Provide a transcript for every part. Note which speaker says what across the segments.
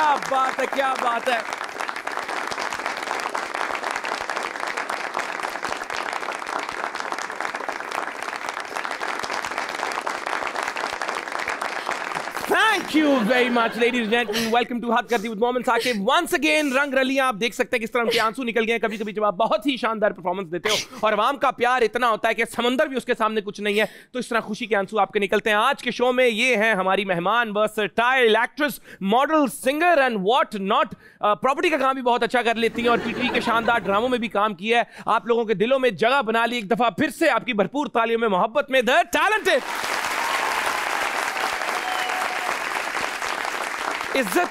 Speaker 1: क्या बात है, क्या बात है। Thank you very much, ladies and gentlemen. Welcome to हद करती with Mohammad Saqib. Once again, रंग रलियां आप देख सकते हैं किस तरह उनके आंसू निकल गए हैं कभी कभी जब आप बहुत ही शानदार परफॉर्मेंस देते हो और आवाम का प्यार इतना होता है कि समंदर भी उसके सामने कुछ नहीं है, तो इस तरह खुशी के आंसू आपके निकलते हैं। आज के शो में ये हैं हमारी मेहमान, versatile actress, model, singer and what not. Property का काम भी बहुत अच्छा कर लेती हैं और पीटीवी के शानदार ड्रामों में भी काम किया है। आप लोगों के दिलों में जगह बना ली एक दफा फिर से आपकी भरपूर तालियों में मोहब्बत में द टैलेंटेड इज्जत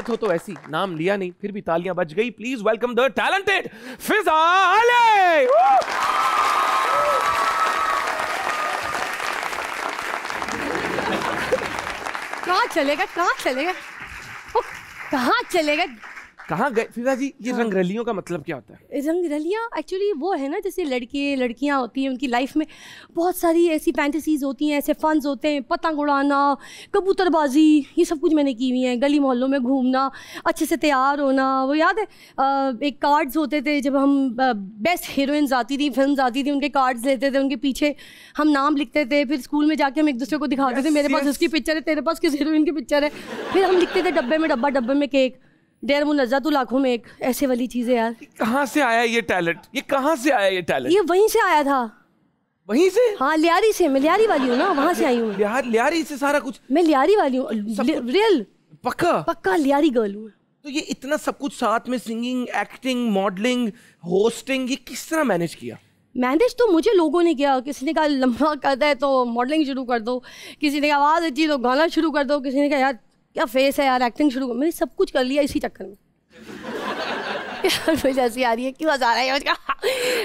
Speaker 1: हो तो ऐसी, नाम लिया नहीं फिर भी तालियां बज गई। प्लीज वेलकम द टैलेंटेड फिजा अली।
Speaker 2: कहाँ चलेगा, कहाँ चलेगा, कहाँ चलेगा,
Speaker 1: कहाँ गए फिजा जी? ये रंग रलियों का मतलब क्या होता है?
Speaker 2: रंग रलियाँ एक्चुअली वो है ना, जैसे लड़के लड़कियाँ होती हैं, उनकी लाइफ में बहुत सारी ऐसी फैंटेसीज होती हैं, ऐसे फंस होते हैं, पतंग उड़ाना, कबूतरबाजी, ये सब कुछ मैंने की हुई है। गली मोहल्लों में घूमना, अच्छे से तैयार होना। वो याद है एक कार्ड्स होते थे जब हम बेस्ट हीरोइंस आती थी, फिल्म आती थी, उनके कार्ड्स लेते थे, उनके पीछे हम नाम लिखते थे, फिर स्कूल में जाके हम एक दूसरे को दिखाते थे, मेरे पास उसकी पिक्चर है, तेरे पास किस हीरोइन की पिक्चर है। फिर हम लिखते थे डब्बे में डब्बा, डब्बे में केक, डेर मुनज़्ज़ा तो लाखों में एक, ऐसे वाली चीजें। यार
Speaker 1: कहाँ से आया ये टैलेंट? ये कहाँ से आया ये टैलेंट?
Speaker 2: ये वहीं से आया था।
Speaker 1: वहीं से?
Speaker 2: हाँ, लियारी से। मैं लियारी वाली हूँ ना, वहाँ से आई हूँ।
Speaker 1: लियारी से सारा कुछ?
Speaker 2: मैं लियारी वाली हूँ, रियल
Speaker 1: पक्का
Speaker 2: पक्का लियारी गर्ल हूँ।
Speaker 1: तो ये इतना सब कुछ साथ में, सिंगिंग, एक्टिंग, मॉडलिंग, होस्टिंग, ये किस तरह मैनेज किया?
Speaker 2: मैनेज तो मुझे लोगों ने किया। किसी ने कहा लंबा करता है तो मॉडलिंग शुरू कर दो, किसी ने कहा आवाज़ अच्छी तो गाना शुरू कर दो, किसी ने कहा यार क्या फेस है यार, एक्टिंग शुरू कर। मैंने सब कुछ कर लिया इसी चक्कर में। मुझे ऐसी आ रही है, क्यों मजा आ रहा है उसका?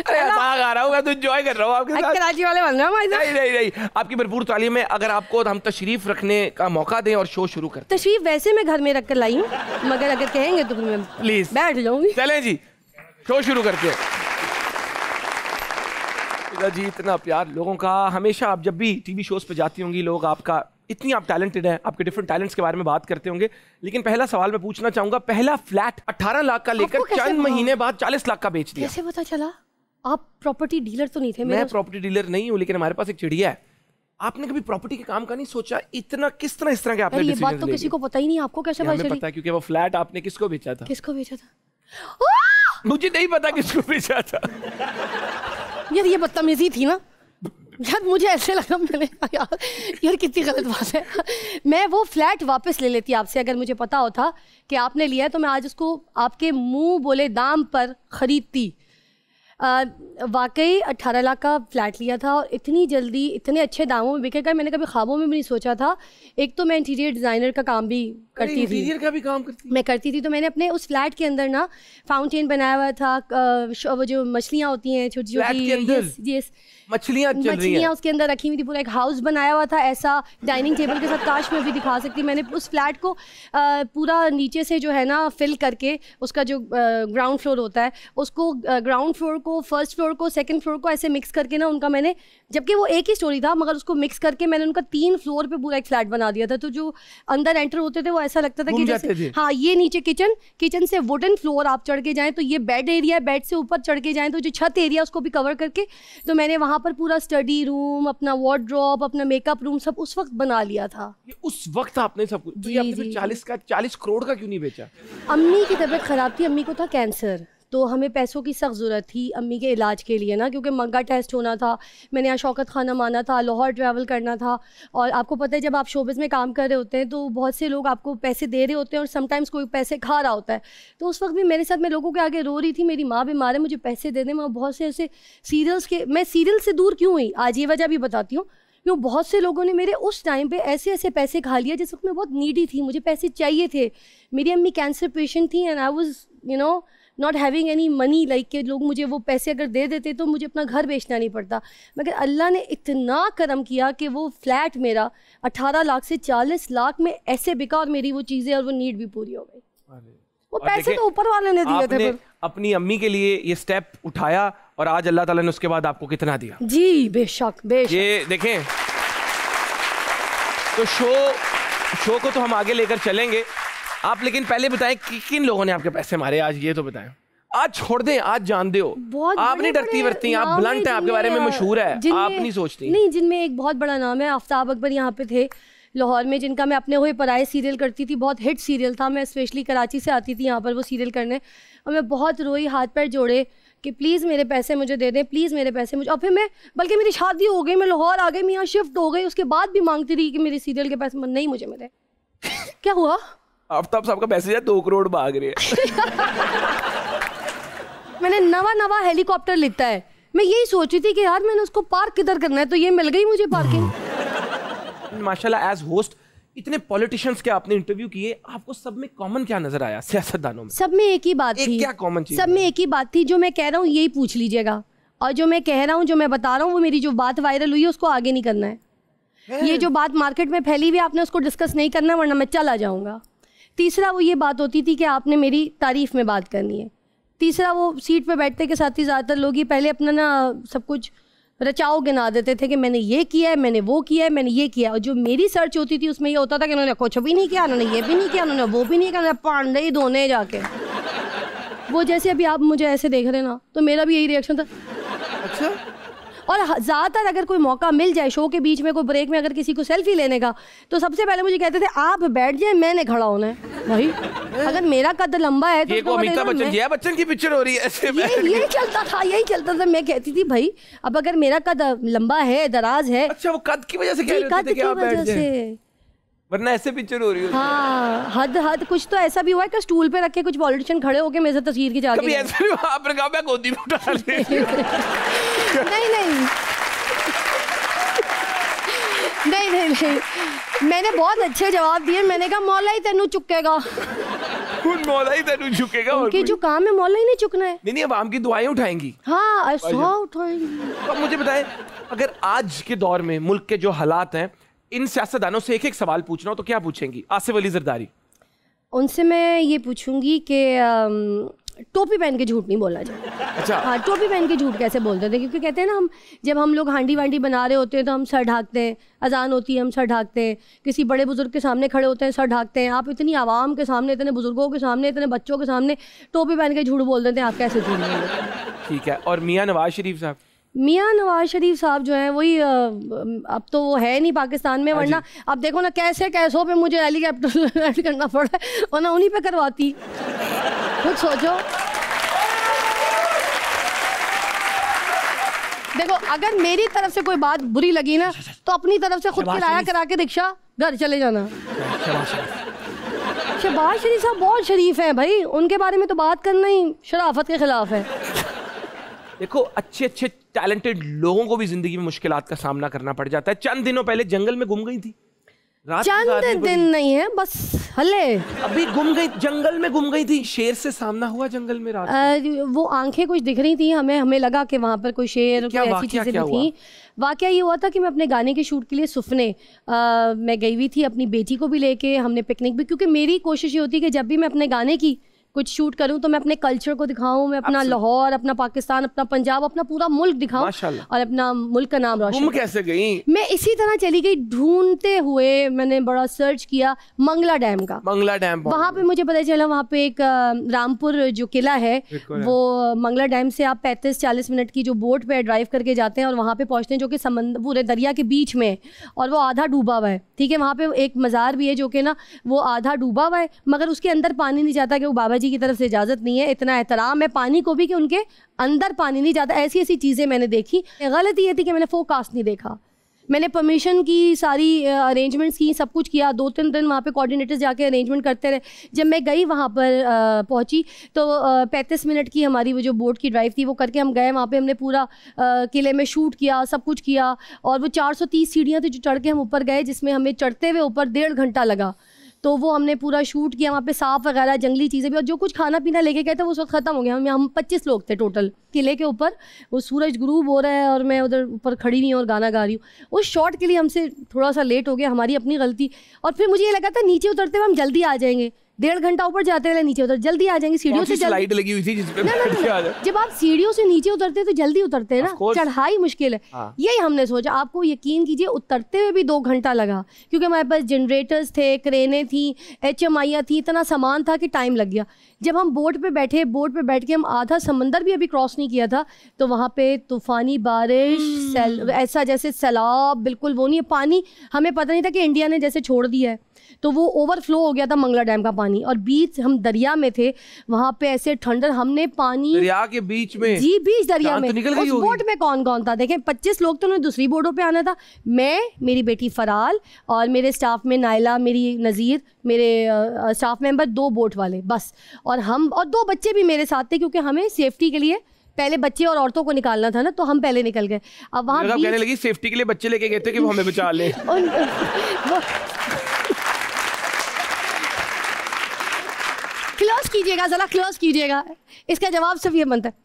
Speaker 1: अरे आ रहा हूँ, मैं तो एंजॉय कर रहा हूँ आपके साथ।
Speaker 2: कराची वाले बन रहे हैं।
Speaker 1: नहीं, आपकी भरपूर तालीम में अगर आपको हम तशरीफ रखने का मौका दें और शो शुरू करते।
Speaker 2: तशरीफ वैसे मैं घर में रख कर लाई हूँ, मगर अगर कहेंगे तो मैं
Speaker 1: प्लीज
Speaker 2: बैठ जाऊंगी।
Speaker 1: चलें जी, शो शुरू करते हैं। जी इतना प्यार लोगों का, हमेशा आप जब भी टीवी शोज पे जाती होंगी लोग आपका, इतनी आप टैलेंटेड हैं, आपके डिफरेंट टैलेंट्स के बारे में बात करते होंगे, लेकिन पहला सवाल मैं पूछना चाहूंगा, पहला फ्लैट 18 लाख का लेकर चंद महीने बाद 40 लाख का बेच दिया,
Speaker 2: कैसे पता चला? आप प्रॉपर्टी डीलर तो नहीं थे?
Speaker 1: मैं प्रॉपर्टी डीलर नहीं हूँ, लेकिन हमारे पास एक चिड़िया है। आपने कभी प्रॉपर्टी के काम का नहीं सोचा? इतना किस तरह इस तरह के आपने
Speaker 2: ये बात तो किसी को पता ही नहीं, आपको कैसे पता चली?
Speaker 1: पता है क्योंकि वो फ्लैट आपने किसको बेचा था?
Speaker 2: किसको बेचा था?
Speaker 1: मुझे नहीं पता किसको बेचा था।
Speaker 2: यार ये बदतमीजी थी ना यार, मुझे ऐसे लगा, मैंने यार कितनी गलत बात है। मैं वो फ्लैट वापस ले लेती आपसे अगर मुझे पता होता कि आपने लिया है, तो मैं आज उसको आपके मुंह बोले दाम पर खरीदती। वाकई 18 लाख का फ्लैट लिया था और इतनी जल्दी इतने अच्छे दामों में बिकेगा मैंने कभी ख्वाबों में भी नहीं सोचा था। एक तो मैं इंटीरियर डिज़ाइनर का काम भी करती थी।
Speaker 1: इंटीरियर का भी काम करती? मैं
Speaker 2: करती थी। तो मैंने अपने उस फ्लैट के अंदर ना फाउंटेन बनाया हुआ था, वो जो मछलियाँ होती हैं छोटी छोटी, मछलियाँ उसके अंदर रखी हुई थी, पूरा एक हाउस बनाया हुआ था ऐसा, डाइनिंग टेबल के साथ। काश मैं भी दिखा सकती। मैंने उस फ्लैट को पूरा नीचे से जो है ना फिल करके, उसका जो ग्राउंड फ्लोर होता है उसको, ग्राउंड फ्लोर को, फर्स्ट फ्लोर को, सेकंड फ्लोर को ऐसे मिक्स करके ना उनका मैंने, जबकि वो एक ही स्टोरी था मगर उसको मिक्स करके मैंने उनका 3 फ्लोर पे पूरा एक फ्लैट बना दिया था। तो जो अंदर एंटर होते थे वो ऐसा लगता था कि जैसे, हाँ ये नीचे किचन, किचन से वुडन फ्लोर आप चढ़ के जाएं तो ये बेड एरिया, बेड से ऊपर चढ़ के जाएं तो जो छत एरिया उसको भी कवर करके, तो मैंने वहाँ पर पूरा स्टडी रूम, अपना वार्डरोब, अपना मेकअप रूम सब उस वक्त बना लिया था।
Speaker 1: उस वक्त आपने सब कुछ? तो आपने 40 करोड़ का क्यों नहीं बेचा?
Speaker 2: अम्मी की तबीयत खराब थी, अम्मी को था कैंसर, तो हमें पैसों की सख्त ज़रूरत थी अम्मी के इलाज के लिए ना, क्योंकि मंगा टेस्ट होना था, मैंने यहाँ शौकत खाना माना था, लाहौर ट्रैवल करना था। और आपको पता है जब आप शोबिज़ में काम कर रहे होते हैं तो बहुत से लोग आपको पैसे दे रहे होते हैं और समटाइम्स कोई पैसे खा रहा होता है। तो उस वक्त भी मेरे साथ, मैं लोगों के आगे रो रही थी, मेरी माँ बीमार है, मुझे पैसे दे दें। मैं बहुत से ऐसे सीरियल्स के, मैं सीरियल से दूर क्यों हुई आज ये वजह भी बताती हूँ, क्यों बहुत से लोगों ने मेरे उस टाइम पे ऐसे ऐसे पैसे खा लिया जिस वक्त मैं बहुत नीडी थी, मुझे पैसे चाहिए थे। मेरी अम्मी कैंसर पेशेंट थी and I was not having any money, like के लोग मुझे वो पैसे अगर दे देते तो मुझे अपना घर बेचना नहीं पड़ता। मगर अल्लाह ने इतना करम किया कि वो फ्लैट मेरा 18 लाख से 40 लाख में ऐसे बिका और मेरी वो चीज़ें और वो नीड भी पूरी हो गई। वो पैसे तो ऊपर वाले ने दिए थे।
Speaker 1: अपनी अम्मी के लिए ये स्टेप उठाया और आज अल्लाह ताला ने उसके बाद आपको कितना दिया?
Speaker 2: जी बेशक बेशक।
Speaker 1: ये देखें तो शो शो को तो हम आगे लेकर चलेंगे आप, लेकिन पहले बताएं कि किन लोगों ने आपके पैसे मारे आज, ये तो बताएं। आज छोड़ दें, आज जान दो। आप नहीं डरती वरती, आप ब्लंट हैं, आपके बारे में मशहूर है, आप नहीं सोचती।
Speaker 2: नहीं, जिनमें एक बहुत बड़ा नाम है, आफ्ताब अकबर यहाँ पे थे लाहौर में, जिनका मैं अपने हुए पराए सीरियल करती थी, बहुत हिट सीरियल था। मैं स्पेशली कराची से आती थी यहाँ पर वो सीरियल करने, और मैं बहुत रोई, हाथ पैर जोड़े कि प्लीज़ मेरे पैसे मुझे दे दें, प्लीज़ मेरे पैसे मुझे। और फिर मैं, बल्कि मेरी शादी हो गई, मैं लाहौर आ गई, मैं यहाँ शिफ्ट हो गई, उसके बाद भी मांगती रही कि मेरे सीरियल के पैसे नहीं मुझे मिले। क्या हुआ?
Speaker 1: आफ्ताब साहब का मैसेज है 2 करोड़ भाग रहे हैं।
Speaker 2: मैंने नवा हेलीकॉप्टर लिखता है, मैं यही सोच रही थी कि यार मैंने उसको पार्क किधर करना है, तो ये मिल गई मुझे पार्किंग।
Speaker 1: माशाल्लाह एज होस्ट इतने पॉलिटिशियंस के आपने इंटरव्यू किए, आपको सब में कॉमन क्या नजर आया? सियासतदानों में
Speaker 2: सब में एक ही बात थी।
Speaker 1: क्या कॉमन चीज?
Speaker 2: सब में एक ही बात थी, जो मैं कह रहा हूँ यही पूछ लीजिएगा, और जो मैं कह रहा हूँ, जो मैं बता रहा हूँ, वो मेरी जो बात वायरल हुई है उसको आगे नहीं करना है। ये जो बात मार्केट में फैली हुई आपने उसको डिस्कस नहीं करना, वरना मैं चला जाऊँगा। तीसरा वो ये बात होती थी कि आपने मेरी तारीफ में बात करनी है। तीसरा वो सीट पे बैठते के साथ ही ज़्यादातर लोग ही पहले अपना ना सब कुछ रचाओ गिना देते थे कि मैंने ये किया है, मैंने वो किया है, मैंने ये किया है। और जो मेरी सर्च होती थी उसमें ये होता था कि उन्होंने कुछ भी नहीं किया, उन्होंने ये भी नहीं किया, उन्होंने वो भी नहीं किया, उन्होंने पांडे ही धोने जाके। वो जैसे अभी आप मुझे ऐसे देख रहे ना, तो मेरा भी यही रिएक्शन था।
Speaker 1: अच्छा।
Speaker 2: और ज़्यादातर अगर कोई मौका मिल जाए शो के बीच में, कोई ब्रेक में अगर किसी को सेल्फी लेने का, तो सबसे पहले मुझे कहते थे आप बैठ जाए, मैंने खड़ा होना है। भाई अगर मेरा कद लंबा है तो
Speaker 1: अमिताभ बच्चन, जया बच्चन की पिक्चर हो रही है ऐसे।
Speaker 2: यही चलता था, यही चलता था। मैं कहती थी भाई अब अगर मेरा कद लंबा है, दराज है।
Speaker 1: अच्छा, वो कद की वजह से कह रहे थे कि आप बैठ जाए, वरना ऐसे पिक्चर हो रही है।
Speaker 2: हाँ, हद कुछ तो ऐसा भी हुआ है कि स्टूल पे रख के कुछ पॉलिटिशियन खड़े होके मेरे से तस्वीर खिंचा के।
Speaker 1: कभी ऐसा भी आपने कहा मैं गोदी में उठा ले?
Speaker 2: नहीं, मैंने बहुत अच्छे जवाब दिए। मैंने कहा मौला ही तेनू चुकेगा,
Speaker 1: मौला ही तेनू चुकेगा।
Speaker 2: उनके जो काम है मौला ही नहीं चुकना है।
Speaker 1: नहीं, अब आम की दुआएं उठाएंगी।
Speaker 2: हाँ, ऐसा उठाएंगी।
Speaker 1: तो मुझे बताएं, अगर आज के दौर में मुल्क के जो हालात हैं, इन सियासतदानों से एक सवाल पूछना हो तो क्या पूछेंगी? आसिफ अली जरदारी।
Speaker 2: उनसे मैं ये पूछूंगी कि टोपी पहन के झूठ नहीं बोलना चाहिए।
Speaker 1: अच्छा।
Speaker 2: हाँ, टोपी पहन के झूठ कैसे बोलते थे? क्योंकि कहते हैं ना, जब हम लोग हांडी वांडी बना रहे होते हैं तो हम सर ढाकते हैं, अजान होती है हम सर ढाकते हैं, किसी बड़े बुजुर्ग के सामने खड़े होते हैं सर ढाकते हैं। आप इतनी आवाम के सामने, इतने बुजुर्गों के सामने, इतने बच्चों के सामने टोपी पहन के झूठ बोल देते हैं, आप कैसे झूठ बोलते?
Speaker 1: ठीक है। और मियाँ नवाज शरीफ साहब?
Speaker 2: मियाँ नवाज शरीफ साहब जो हैं वही, अब तो वो है नहीं पाकिस्तान में, वरना अब देखो ना कैसों पे मुझे हेलीकॉप्टर लैंड करना पड़ा है, वरना उन्हीं पे करवाती। खुद सोचो। देखो, अगर मेरी तरफ से कोई बात बुरी लगी ना, तो अपनी तरफ से खुद किराया करा के रिक्शा घर चले जाना। शहबाज शरीफ साहब बहुत शरीफ हैं भाई, उनके बारे में तो बात करना ही शराफत के खिलाफ है।
Speaker 1: देखो, अच्छे टैलेंटेड लोगों को भी जिंदगी में मुश्किलात का सामना करना पड़ जाता है। चंद दिनों पहले जंगल में गुम गई थी।
Speaker 2: चंद दिन नहीं है, बस हले
Speaker 1: अभी गुम गई, जंगल में गुम गई थी। शेर से सामना हुआ जंगल में रात।
Speaker 2: वो आंखें कुछ दिख रही थी, हमें लगा कि वहाँ पर कोई शेर, कोई ऐसी चीजें थी। वाकया ये हुआ था कि मैं अपने गाने के शूट के लिए सुफने मैं गई हुई थी, अपनी बेटी को भी लेके। हमने पिकनिक भी, क्योंकि मेरी कोशिश ये होती है कि जब भी मैं अपने गाने की कुछ शूट करूं तो मैं अपने कल्चर को दिखाऊं, मैं अपना लाहौर, अपना पाकिस्तान, अपना पंजाब, अपना पूरा मुल्क दिखाऊं और अपना मुल्क का नाम रोशन।
Speaker 1: तुम कैसे गई?
Speaker 2: मैं इसी तरह चली गई ढूंढते हुए। मैंने बड़ा सर्च किया मंगला डैम का।
Speaker 1: मंगला डैम,
Speaker 2: वहाँ पे मुझे पता चला, वहाँ पे एक रामपुर जो किला है, वो मंगला डैम से आप 35-40 मिनट की जो बोट पे ड्राइव करके जाते हैं और वहाँ पे पहुँचते हैं, जो कि समंदर पूरे दरिया के बीच में, और वो आधा डूबा हुआ है। ठीक है, वहाँ पे एक मज़ार भी है जो कि ना वो आधा डूबा हुआ है, मगर उसके अंदर पानी नहीं जाता, कि वो बाबा जी की तरफ से इजाज़त नहीं है। इतना एहतराम है पानी को भी कि उनके अंदर पानी नहीं जाता। ऐसी ऐसी चीज़ें मैंने देखी। गलती ये थी कि मैंने फोरकास्ट नहीं देखा। मैंने परमिशन की, सारी अरेंजमेंट्स की, सब कुछ किया। 2-3 दिन वहाँ पे कोऑर्डिनेटर्स जाके अरेंजमेंट करते रहे। जब मैं गई वहाँ पर पहुँची तो 35 मिनट की हमारी वो जो बोट की ड्राइव थी वो करके हम गए वहाँ पे। हमने पूरा किले में शूट किया, सब कुछ किया। और वो 430 सीढ़ियाँ थी जो चढ़ के हम ऊपर गए, जिसमें हमें चढ़ते हुए ऊपर 1.5 घंटा लगा। तो वो हमने पूरा शूट किया। वहाँ पे सांप वगैरह, जंगली चीज़ें भी, और जो कुछ खाना पीना लेके गए थे वो उस वक्त ख़त्म हो गया। हम 25 लोग थे टोटल। किले के ऊपर वो सूरज ग्रूब हो रहा है और मैं उधर ऊपर खड़ी हुई हूँ और गाना गा रही हूँ। उस शॉट के लिए हमसे थोड़ा सा लेट हो गया, हमारी अपनी गलती। और फिर मुझे ये लगा था नीचे उतरते हुए हम जल्दी आ जाएंगे, 1.5 घंटा ऊपर जाते रहे, नीचे उतर, जल्दी आ जाएंगे सीढ़ियों से।
Speaker 1: स्लाइड लगी हुई थी जिस पे बैठ के आ जाए।
Speaker 2: जब आप सीढ़ियों से नीचे उतरते हैं तो जल्दी उतरते हैं ना, चढ़ाई मुश्किल है।
Speaker 1: हाँ।
Speaker 2: यही हमने सोचा, आपको यकीन कीजिए उतरते हुए भी 2 घंटा लगा, क्योंकि हमारे पास जनरेटर्स थे, क्रेनें थी, HMI थी, इतना सामान था कि टाइम लग गया। जब हम बोट पे बैठे, बोट पे बैठ के हम आधा समंदर भी अभी क्रॉस नहीं किया था, तो वहाँ पे तूफानी बारिश, ऐसा जैसे सैलाब, बिल्कुल वो नहीं है पानी, हमें पता नहीं था कि इंडिया ने जैसे छोड़ दिया है, तो वो ओवरफ्लो हो गया था मंगला डैम का पानी। और बीच हम दरिया में थे, वहाँ पे ऐसे ठंडर, हमने पानी
Speaker 1: दरिया के बीच में,
Speaker 2: जी बीच दरिया में,
Speaker 1: निकल गई
Speaker 2: उस बोट में कौन कौन था देखें, 25 लोग तो उन्हें दूसरी बोटों पे आना था, मैं, मेरी बेटी फराल और मेरे स्टाफ में नाइला, मेरी नज़ीर, मेरे स्टाफ मेंबर, 2 बोट वाले बस, और हम, और 2 बच्चे भी मेरे साथ थे, क्योंकि हमें सेफ्टी के लिए पहले बच्चे और औरतों को निकालना था ना, तो हम पहले निकल गए। अब वहाँ
Speaker 1: कहने लगी सेफ्टी के लिए बच्चे लेके गए थे कि वो हमें बचा ले। क्लोज कीजिएगा जरा, क्लोज कीजिएगा, इसका जवाब सिर्फ ये बनता है।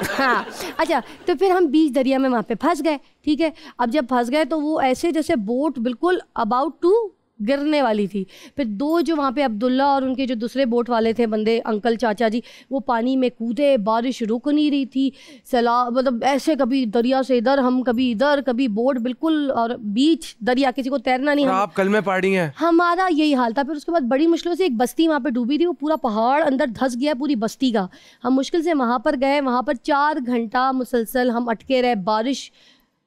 Speaker 1: हाँ अच्छा, तो फिर हम बीच दरिया में वहाँ पे फंस गए, ठीक है। अब जब फंस गए तो वो ऐसे जैसे बोट बिल्कुल अबाउट टू गिरने वाली थी। फिर 2 जो वहाँ पे अब्दुल्ला और उनके जो दूसरे बोट वाले थे बंदे, अंकल चाचा जी, वो पानी में कूदे, बारिश रुक नहीं रही थी, सैलाब, मतलब ऐसे कभी दरिया से इधर, हम कभी इधर, कभी बोट बिल्कुल, और बीच दरिया, किसी को तैरना नहीं। आप कल में पहाड़ी हैं,
Speaker 2: हमारा यही हाल था। फिर उसके बाद बड़ी मुश्किलों से एक बस्ती वहाँ पे डूबी थी, वो पूरा पहाड़ अंदर धंस गया पूरी बस्ती का। हम मुश्किल से वहाँ पर गए, वहाँ पर 4 घंटा मुसलसल हम अटके रहे, बारिश,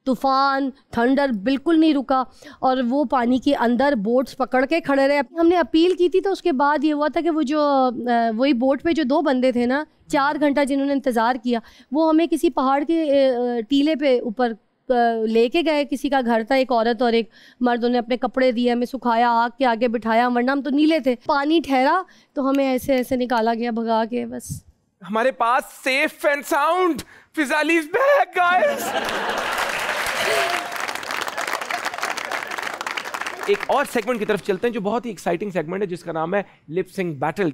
Speaker 2: तूफान, थंडर बिल्कुल नहीं रुका, और वो पानी के अंदर बोट्स पकड़ के खड़े रहे। हमने अपील की थी, तो उसके बाद ये हुआ था कि वो जो वही बोट पे जो 2 बंदे थे ना, 4 घंटा जिन्होंने इंतज़ार किया, वो हमें किसी पहाड़ के टीले पे ऊपर लेके गए। किसी का घर था, एक औरत और एक मर्द, उन्हें अपने कपड़े दिए, हमें सुखाया, आग के आगे बिठाया, वरना हम तो नीले थे। पानी ठहरा तो हमें ऐसे ऐसे निकाला गया भगा के। बस
Speaker 1: हमारे पास safe and sound Fizali is back guys. एक और सेगमेंट की तरफ चलते हैं जो बहुत ही एक्साइटिंग सेगमेंट है, जिसका नाम है lip sync battle.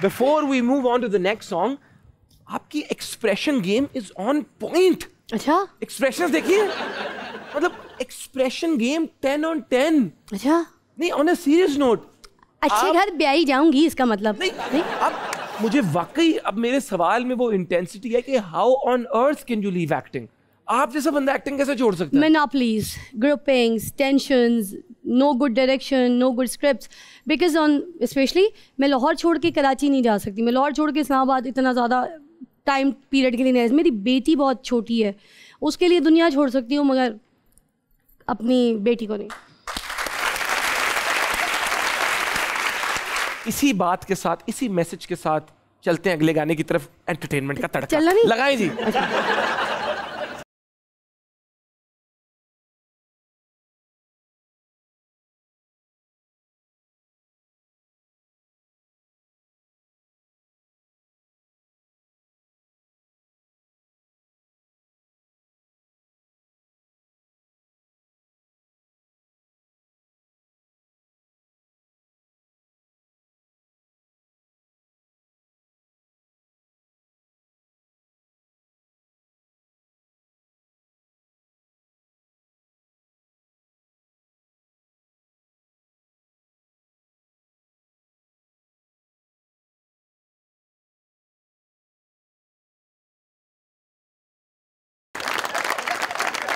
Speaker 1: Before we move on to the next song, आपकी expression game is on point.
Speaker 2: अच्छा,
Speaker 1: एक्सप्रेशंस देखिए, मतलब एक्सप्रेशन गेम 10 on 10।
Speaker 2: अच्छा,
Speaker 1: नहीं, ऑन अ सीरियस नोट,
Speaker 2: अच्छे घर ब्याही जाऊंगी इसका मतलब
Speaker 1: नहीं। अब मुझे वाकई, अब मेरे सवाल में वो इंटेंसिटी है कि how on earth can you leave acting. आप जैसा बंदा एक्टिंग कैसे छोड़ सकता है?
Speaker 2: Monopolies, groupings, tensions, no good direction, no good scripts, because on specially मैं लाहौर छोड़ के कराची नहीं जा सकती, मैं लाहौर छोड़ के इस्लामाबाद इतना ज़्यादा टाइम पीरियड के लिए नहीं। मेरी बेटी बहुत छोटी है, उसके लिए दुनिया छोड़ सकती हूँ, मगर अपनी बेटी को नहीं।
Speaker 1: इसी बात के साथ, इसी मैसेज के साथ चलते हैं अगले गाने की तरफ। एंटरटेनमेंट का तड़का
Speaker 2: चलना नहीं
Speaker 1: लगाएं जी।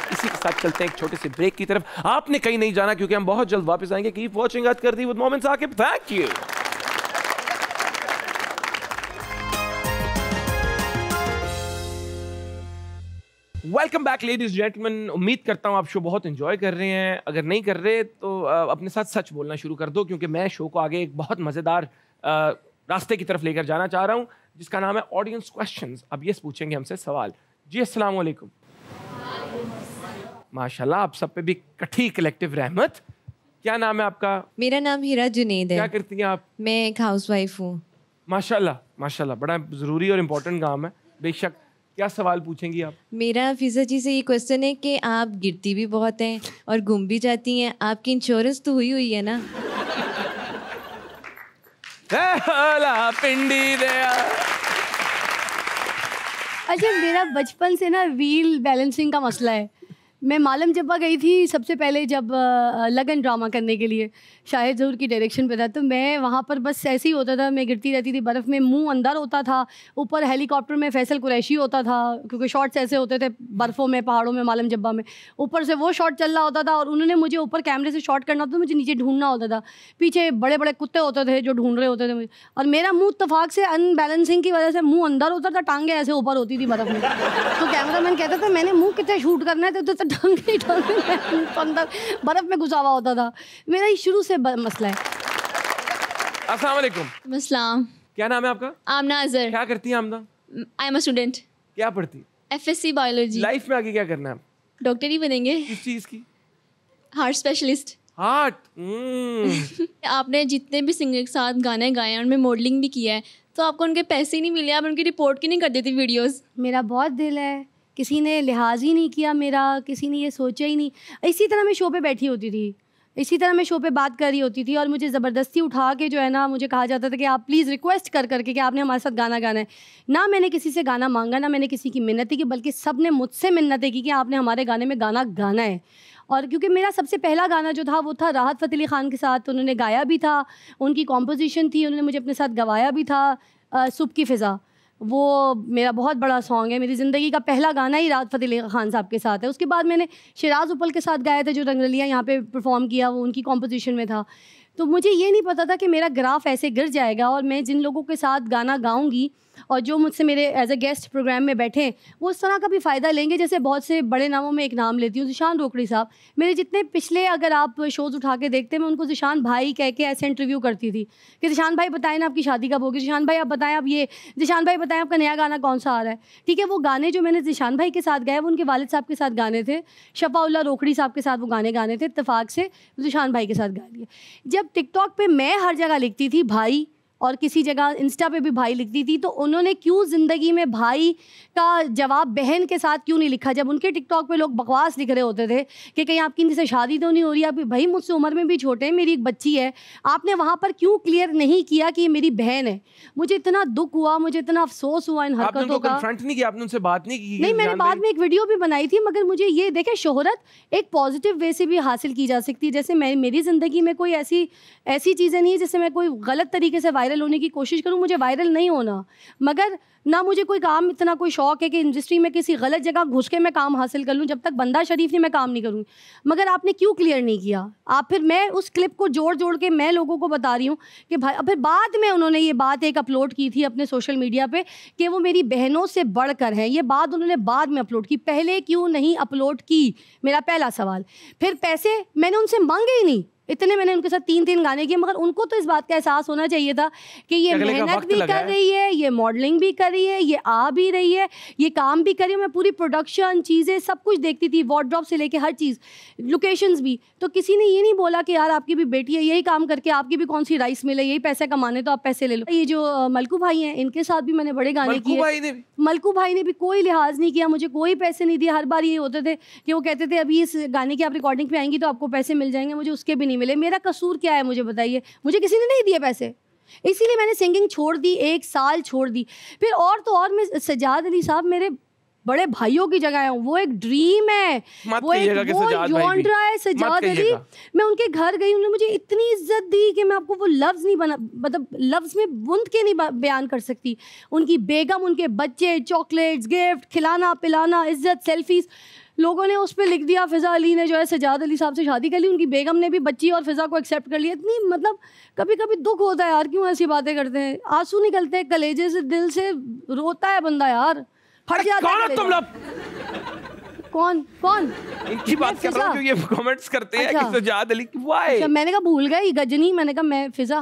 Speaker 1: इसी के साथ चलते हैं एक छोटे से ब्रेक की तरफ। आपने कहीं नहीं जाना, क्योंकि हम बहुत जल्द वापस आएंगे। कीप वॉचिंग हद कर दी with Momin Saqib. Thank you. Welcome back ladies gentleman. उम्मीद करता हूँ आप शो बहुत एंजॉय कर रहे हैं। अगर नहीं कर रहे तो अपने साथ सच बोलना शुरू कर दो, क्योंकि मैं शो को आगे एक बहुत मज़ेदार रास्ते की तरफ लेकर जाना चाह रहा हूँ, जिसका नाम है ऑडियंस क्वेश्चंस। अब ये पूछेंगे हमसे सवाल। जी अस्सलाम वालेकुम। माशाल्लाह, आप सब पे भी कठी कलेक्टिव रहमत। क्या नाम है आपका?
Speaker 3: मेरा नाम हीरा जुनैद है।
Speaker 1: क्या करती हैं आप?
Speaker 3: मैं एक हाउसवाइफ हूँ।
Speaker 1: माशाल्लाह माशाल्लाह, बड़ा ज़रूरी और इम्पोर्टेंट काम है बेशक। क्या सवाल पूछेंगी आप?
Speaker 3: मेरा फिजा जी से ये क्वेश्चन है कि आप गिरती भी बहुत हैं और गुम भी जाती हैं, आपकी इंश्योरेंस तो हुई है ना?
Speaker 1: पिंडी दे।
Speaker 2: अच्छा, मेरा बचपन से ना व्हील बैलेंसिंग का मसला है। मैं मालम जब्बा गई थी सबसे पहले जब लगन ड्रामा करने के लिए, शाहिद ज़हूर की डायरेक्शन पे था। तो मैं वहाँ पर बस ऐसे ही होता था, मैं गिरती रहती थी बर्फ़ में, मुंह अंदर होता था। ऊपर हेलीकॉप्टर में फैसल कुरैशी होता था, क्योंकि शॉट्स ऐसे होते थे बर्फ़ों में, पहाड़ों में, मालम जब्बा में। ऊपर से वो शॉट चल रहा होता था और उन्होंने मुझे ऊपर कैमरे से शॉट करना होता था, मुझे नीचे ढूंढना होता था। पीछे बड़े बड़े कुत्ते होते थे जो ढूंढ रहे होते थे मुझे, और मेरा मुँह इत्तफाक से अनबैलेंसिंग की वजह से मुँह अंदर होता था, टांगें ऐसे ऊपर होती थी बर्फ़ में। तो कैमरामैन कहता था मैंने मुँह कितने शूट करना है, तो टांगे अंदर बर्फ में घुसा हुआ होता था। मेरा ये शुरू से मसला है।
Speaker 1: अस्सलाम वालेकुम।
Speaker 4: अस्सलाम।
Speaker 1: क्या नाम है आपका?
Speaker 4: आमना अजहर।
Speaker 1: क्या करती हैं आमना?
Speaker 4: I am a student.
Speaker 1: क्या पढ़ती?
Speaker 4: FSc biology.
Speaker 1: लाइफ में आगे क्या करना है?
Speaker 4: डॉक्टर ही बनेंगे।
Speaker 1: किस चीज़ की?
Speaker 4: Heart specialist.
Speaker 1: हार्ट।
Speaker 4: आपने जितने भी सिंगर के साथ गाने गाए हैं उनमें मॉडलिंग भी किया है, तो आपको उनके पैसे ही नहीं मिले, आप उनकी रिपोर्ट क्यों नहीं कर देती वीडियोस?
Speaker 2: मेरा बहुत दिल है, किसी ने लिहाज ही नहीं किया मेरा, किसी ने ये सोचा ही नहीं। इसी तरह मैं शो पे बैठी होती थी, इसी तरह मैं शो पे बात कर रही होती थी, और मुझे ज़बरदस्ती उठा के जो है ना, मुझे कहा जाता था कि आप प्लीज़ रिक्वेस्ट कर करके कि आपने हमारे साथ गाना गाना है। ना मैंने किसी से गाना मांगा, ना मैंने किसी की मिन्नतें की, बल्कि सब ने मुझसे मिन्नतें की कि आपने हमारे गाने में गाना गाना है। और क्योंकि मेरा सबसे पहला गाना जो था वो था राहत फ़तेह अली ख़ान के साथ, उन्होंने गाया भी था, उनकी कॉम्पोजिशन थी, उन्होंने मुझे अपने साथ गवाया भी था। सुबह की फ़िज़ा, वो मेरा बहुत बड़ा सॉन्ग है, मेरी ज़िंदगी का पहला गाना ही राहत फ़तेह अली ख़ान साहब के साथ है। उसके बाद मैंने शिराज़ उपल के साथ गाया था, जो रंगरलिया यहाँ पे परफॉर्म किया, वो उनकी कॉम्पोजिशन में था। तो मुझे ये नहीं पता था कि मेरा ग्राफ ऐसे गिर जाएगा, और मैं जिन लोगों के साथ गाना गाऊंगी और जो मुझसे मेरे एज अ गेस्ट प्रोग्राम में बैठे, वो इस तरह का भी फ़ायदा लेंगे। जैसे बहुत से बड़े नामों में एक नाम लेती हूँ, ज़िशान रोकड़ी साहब। मेरे जितने पिछले अगर आप शोज़ उठा के देखते हैं, मैं उनको ज़िशान भाई कह के ऐसे इंटरव्यू करती थी कि ज़िशान भाई बताएं ना आपकी शादी कब होगी, ज़िशान भाई आप बताएं, आप ये ज़िशान भाई बताएं आपका नया गाना कौन सा आ रहा है। ठीक है, वो गाने जो मैंने ज़िशान भाई के साथ गाए वो उनके वालिद साहब के साथ गाने थे, शफ़ाउल्लाह रोकड़ी साहब के साथ वो गाने थे, इत्तेफाक से ज़िशान भाई के साथ गा दिए। जब टिकटॉक पे मैं हर जगह लिखती थी भाई, और किसी जगह इंस्टा पे भी भाई लिखती थी, तो उन्होंने क्यों ज़िंदगी में भाई का जवाब बहन के साथ क्यों नहीं लिखा? जब उनके टिकटॉक पे लोग बकवास लिख रहे होते थे कि कहीं आपकी इनसे शादी तो नहीं हो रही, आप भाई मुझसे उम्र में भी छोटे हैं, मेरी एक बच्ची है, आपने वहाँ पर क्यों क्लियर नहीं किया कि ये मेरी बहन है? मुझे इतना दुख हुआ, मुझे इतना अफसोस हुआ इन हरकतों का।
Speaker 1: कन्फ्रंट नहीं किया आपने, उनसे बात नहीं की?
Speaker 2: नहीं, मैंने बाद में एक वीडियो भी बनाई थी, मगर मुझे ये देखे शोहरत एक पॉजिटिव वे से भी हासिल की जा सकती है। जैसे मेरी ज़िंदगी में कोई ऐसी चीज़ें नहीं है जिससे मैं कोई गलत तरीके से वायरल होने की कोशिश करूं। मुझे वायरल नहीं होना, मगर ना मुझे कोई काम इतना कोई शौक है कि इंडस्ट्री में किसी गलत जगह घुस के मैं काम हासिल कर लूं। जब तक बंदा शरीफ नहीं, मैं काम नहीं करूंगी। मगर आपने क्यों क्लियर नहीं किया? आप फिर मैं उस क्लिप को जोड़ के मैं लोगों को बता रही हूँ कि भाई, फिर बाद में उन्होंने ये बात एक अपलोड की थी अपने सोशल मीडिया पे कि वो मेरी बहनों से बढ़कर हैं। ये बात उन्होंने बाद में अपलोड की, पहले क्यों नहीं अपलोड की? मेरा पहला सवाल। फिर पैसे मैंने उनसे मांगे ही नहीं, इतने मैंने उनके साथ 3 गाने किए, मगर उनको तो इस बात का एहसास होना चाहिए था कि ये मेहनत भी कर रही है, ये मॉडलिंग भी कर रही है, ये आ भी रही है, ये काम भी कर रही है। मैं पूरी प्रोडक्शन चीज़ें सब कुछ देखती थी, वार्डरोब से लेके हर चीज़, लोकेशंस भी। तो किसी ने ये नहीं बोला कि यार आपकी भी बेटी है, यही काम करके आपकी भी कौन सी राइस मिले, यही पैसे कमाने, तो आप पैसे ले लो। ये जो मलकू भाई हैं, इनके साथ भी मैंने बड़े गाने किए। मलकू भाई ने भी कोई लिहाज नहीं किया, मुझे कोई पैसे नहीं दिए। हर बार ये होते थे कि वो कहते थे अभी इस गाने की आप रिकॉर्डिंग पे आएंगी तो आपको पैसे मिल जाएंगे, मुझे उसके भी नहीं मिले। मेरा कसूर क्या है मुझे बताइए? मुझे किसी ने नहीं दिए पैसे, इसीलिए मैंने सिंगिंग छोड़ दी, 1 साल छोड़ दी। फिर और तो और, मैं सज्जाद अली साहब मेरे बड़े भाइयों की जगह है, वो एक ड्रीम है, वो एक जॉनरा है सज्जाद अली। मैं उनके घर गई, उन्होंने मुझे इतनी इज्जत दी कि मैं आपको वो लफ्ज़ नहीं बना, मतलब लफ्ज़ में बुंद के नहीं बयान कर सकती। उनकी बेगम, उनके बच्चे, चॉकलेट्स, गिफ्ट, खिलाना पिलाना, इज्जत, सेल्फीज़। लोगों ने उस पर लिख दिया फ़िज़ा अली ने जो है सज्जाद अली साहब से शादी कर ली, उनकी बेगम ने भी बच्ची और फ़िज़ा को एक्सेप्ट कर लिया। इतनी मतलब कभी कभी दुख होता है यार, क्यों ऐसी बातें करते हैं? आंसू निकलते हैं कलेजे से, दिल से रोता है बंदा यार, फट जाता है तुम लोग। कौन कौन?
Speaker 1: इनकी बात कर रहा हूँ जो ये कमेंट्स करते हैं कि सजाद अली व्हाई?
Speaker 2: अच्छा, मैंने कहा भूल गई गजनी, मैंने कहा मैं फिजा।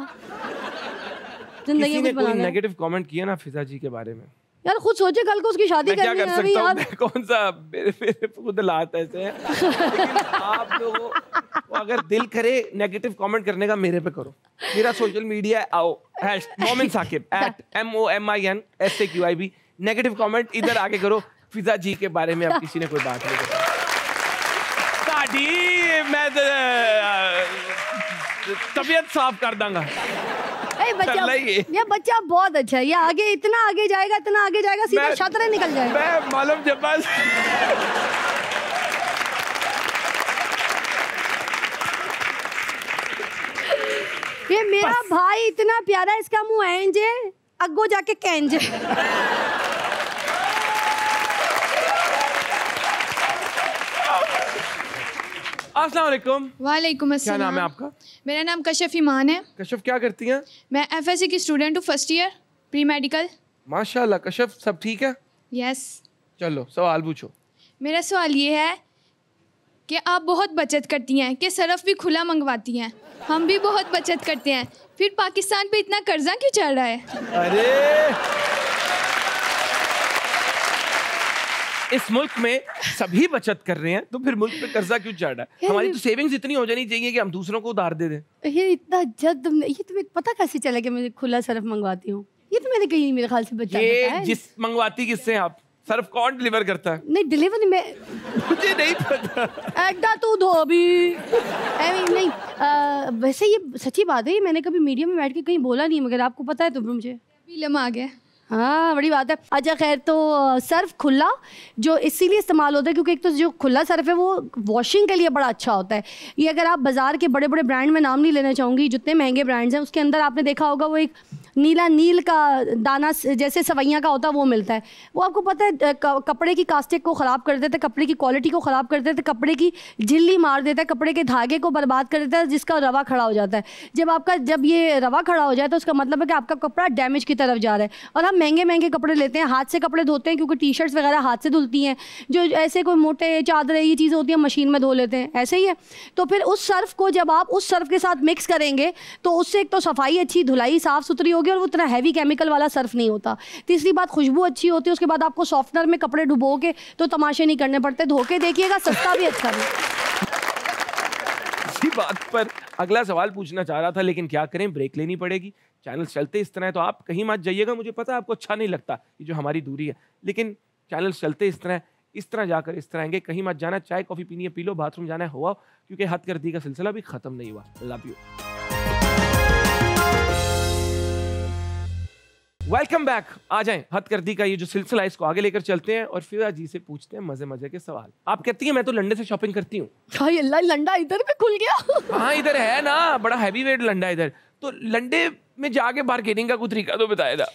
Speaker 2: जिंदगी
Speaker 1: किसी ने
Speaker 2: में
Speaker 1: कोई नेगेटिव कमेंट किया ना फिजा जी के बारे में?
Speaker 2: यार खुद सोचे कल को उसकी शादी करनी है अभी यार।
Speaker 1: मैं कौन सा मेरे खुद लात ऐसे हैं। लेकिन आप लोगों को अगर दिल करे नेगेटिव कमेंट करने का मेरे पे करो। मेरा सोशल मीडिया आओ मोमिन साकिब @MOMINSAQIB नेगेटिव कमेंट इधर आके करो फिजा जी के बारे में। अब किसी ने कोई बात नहीं करी मैं तबीयत साफ कर दूंगा।
Speaker 2: बच्चा ये बच्चा बहुत अच्छा है, ये आगे इतना आगे जाएगा सीधा छतरे निकल जाएगा।
Speaker 1: मैं मालूम जब्बास
Speaker 2: ये मेरा भाई इतना प्यारा, इसका मुंह एंजे अग्गो जाके कैंजे।
Speaker 1: अस्सलाम वालेकुम।
Speaker 5: वालेकुम अस्सलाम।
Speaker 1: क्या नाम है आपका?
Speaker 5: मेरा नाम कशफ ईमान है।
Speaker 1: कशफ क्या करती हैं?
Speaker 5: मैं FSC की स्टूडेंट हूँ, फर्स्ट ईयर प्री मेडिकल।
Speaker 1: माशाल्लाह। कशफ सब ठीक है?
Speaker 5: यस।
Speaker 1: चलो सवाल पूछो।
Speaker 5: मेरा सवाल ये है कि आप बहुत बचत करती हैं कि सरफ भी खुला मंगवाती हैं, हम भी बहुत बचत करते हैं, फिर पाकिस्तान पे इतना कर्जा क्यों चल रहा है?
Speaker 1: अरे इस मुल्क में सभी बचत कर रहे हैं तो फिर मुल्क पे कर्जा क्यों चढ़ रहा है? हमारी तो सेविंग्स इतनी हो जानी चाहिए कि हम दूसरों को उधार दे दें।
Speaker 2: ये इतना जद ये तुम्हें पता कैसे चला कि मैं खुला सरफ मंगवाती हूँ? ये तो मैंने कहीं मेरे ख्याल से बताया।
Speaker 1: जिस मंगवाती किससे आप? सर्फ कौन डिलीवर करता है?
Speaker 2: नहीं डिलीवर में
Speaker 1: मुझे नहीं पता।
Speaker 2: एडा तू धोबी नहीं वैसे ये सच्ची बात है, ये मैंने कभी मीडिया में बैठ के कहीं बोला नहीं, मगर आपको पता है तो मुझे
Speaker 5: फिल्म आ गया।
Speaker 2: हाँ बड़ी बात है। अच्छा खैर, तो सर्फ खुला जो इसीलिए इस्तेमाल होता है क्योंकि एक तो जो खुला सर्फ है वो वॉशिंग के लिए बड़ा अच्छा होता है। ये अगर आप बाज़ार के बड़े बड़े ब्रांड में नाम नहीं लेना चाहूँगी, जितने महंगे ब्रांड्स हैं उसके अंदर आपने देखा होगा वो एक नीला नील का दाना जैसे सवैयाँ का होता है वो मिलता है। वो आपको पता है कपड़े की कास्टिक को ख़राब कर देता है, कपड़े की क्वालिटी को ख़राब कर देता है, कपड़े की झिल्ली मार देता है, कपड़े के धागे को बर्बाद कर देता है, जिसका रवा खड़ा हो जाता है। जब ये रवा खड़ा हो जाए तो उसका मतलब है कि आपका कपड़ा डैमेज की तरफ जा रहा है। और हम महंगे महंगे कपड़े लेते हैं, हाथ से कपड़े धोते हैं क्योंकि टी-शर्ट्स वगैरह हाथ से धुलती हैं, जो ऐसे कोई मोटे चादरें ये चीज़ें होती हैं मशीन में धो लेते हैं, ऐसे ही है। तो फिर उस सर्फ को जब आप उस सर्फ के साथ मिक्स करेंगे तो उससे एक तो सफाई अच्छी, धुलाई साफ़ सुथरी होगी और वो इतना हैवी केमिकल वाला सर्फ नहीं होता। तीसरी बात खुशबू अच्छी होती है। उसके बाद आपको सॉफ्टनर में कपड़े डुबो के तो तमाशे नहीं करने पड़ते, धो के देखिएगा, सस्ता भी अच्छा भी।
Speaker 1: इसी बात पर अगला सवाल पूछना चाह रहा था लेकिन क्या करें, ब्रेक लेनी पड़ेगी। चैनल चलते इस तरह है तो आप कहीं मत जाइएगा। मुझे पता है आपको अच्छा नहीं लगता ये जो हमारी दूरी है, लेकिन चैनल चलते इस तरह जाकर इस तरह आएंगे। कहीं मत जाना, चाय कॉफ़ी पीनी है पी लो, बाथरूम जाना है हुआ, क्योंकि हद कर दी का सिलसिला भी ख़त्म नहीं हुआ। Love you. Welcome back. आ जाएं, हद कर दी का ये जो सिलसिला है इसको आगे लेकर चलते हैं और फिजा जी से पूछते हैं मजे मजे के सवाल। आप कहती हैं मैं तो लंडे से शॉपिंग करती हूँ।
Speaker 2: अल्लाह, लंडा इधर भी खुल गया।
Speaker 1: हाँ इधर है ना, बड़ा हैवी वेट लंडा इधर। तो लंडे में जाके बार्गेनिंग का कुछ तरीका तो बताया था।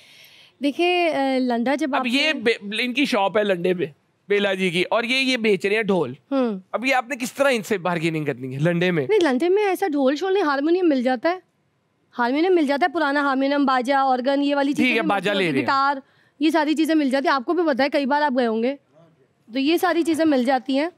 Speaker 2: देखिए लंडा जब
Speaker 1: अब ये इनकी शॉप है लंडे पे, बेला जी की, और ये बेच रहे हैं ढोल। अब ये आपने किस तरह इनसे बार्गेनिंग करनी है लंडे में?
Speaker 2: नहीं, लंडे में ऐसा ढोल शोल नहीं, हारमोनियम मिल जाता है। हारमोनियम मिल जाता है, पुराना हारमोनियम, बाजा, ऑर्गन, ये वाली चीजें,
Speaker 1: बाजा ले रहे हैं,
Speaker 2: गिटार, ये सारी चीजें मिल जाती है। आपको भी पता है, कई बार आप गए होंगे तो ये सारी चीजें मिल जाती हैं।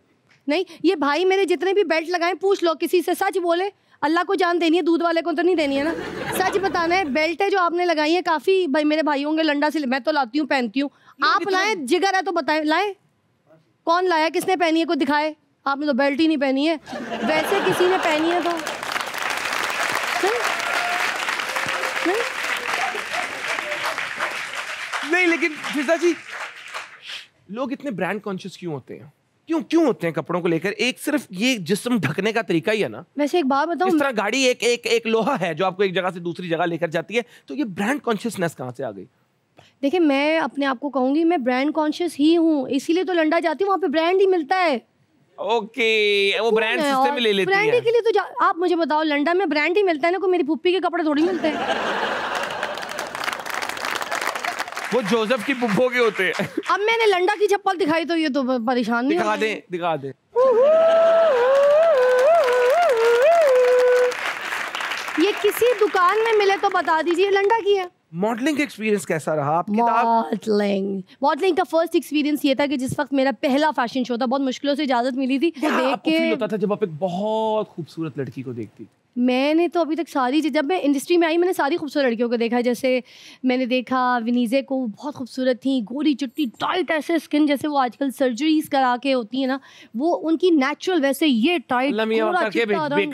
Speaker 2: नहीं, ये भाई मेरे जितने भी बेल्ट लगाए पूछ लो किसी से, सच बोले, अल्लाह को जान देनी है, दूध वाले को तो नहीं देनी है ना। सच बताना है, बेल्ट है जो आपने लगाई है काफी भाई मेरे भाई होंगे लंडा से, मैं तो लाती हूँ पहनती हूँ। आप लाए, जिगर है तो बताएं, लाए कौन लाया, किसने पहनी है, कोई दिखाए। आपने तो बेल्ट ही नहीं पहनी है, वैसे किसी ने पहनी है तो
Speaker 1: नहीं। लेकिन फिजा जी, लोग इतने ब्रांड कॉन्शियस क्यों होते हैं? क्यों होते हैं कपड़ों को लेकर? एक सिर्फ ये जिस्म ढकने का तरीका ही है ना।
Speaker 2: वैसे एक बात बताऊं,
Speaker 1: इस तरह गाड़ी एक लोहा है जो आपको एक जगह से दूसरी जगह लेकर जाती है, तो ये ब्रांड कॉन्शियसनेस कहाँ से आ गई?
Speaker 2: देखिए मैं अपने आप को कहूंगी मैं ब्रांड कॉन्शियस ही हूँ, इसीलिए तो लंडा जाती हूँ, वहाँ पे ब्रांड ही मिलता है।
Speaker 1: ओके, वो ब्रांड सिस्टम में ले लेती है।
Speaker 2: ब्रांड के लिए तो आप मुझे बताओ, लंडा में ब्रांड ही मिलता है ना, कोई मेरी पुप्पी के कपड़े थोड़ी मिलते हैं।
Speaker 1: वो जोसेफ की पुप्पो के होते हैं।
Speaker 2: अब मैंने लंडा की चप्पल दिखाई तो ये तो परेशान नहीं
Speaker 1: दिखा दे।
Speaker 2: ये किसी दुकान में मिले तो बता दीजिए लंडा की है।
Speaker 1: मॉडलिंग का एक्सपीरियंस कैसा रहा? आप किताब
Speaker 2: मॉडलिंग का फर्स्ट एक्सपीरियंस ये था कि जिस वक्त मेरा पहला फैशन शो था, बहुत मुश्किलों से इजाजत मिली थी, तो देख
Speaker 1: आपको
Speaker 2: के
Speaker 1: फील होता था जब आप एक बहुत खूबसूरत लड़की को देखती थी?
Speaker 2: मैंने तो अभी तक सारी जब मैं इंडस्ट्री में आई मैंने सारी खूबसूरत लड़कियों को देखा है। जैसे मैंने देखा विनीजे को, बहुत खूबसूरत थी, गोरी चुट्टी टाइट ऐसे स्किन जैसे वो आजकल सर्जरीज करा के होती है ना, वो उनकी नेचुरल वैसे ये टाइट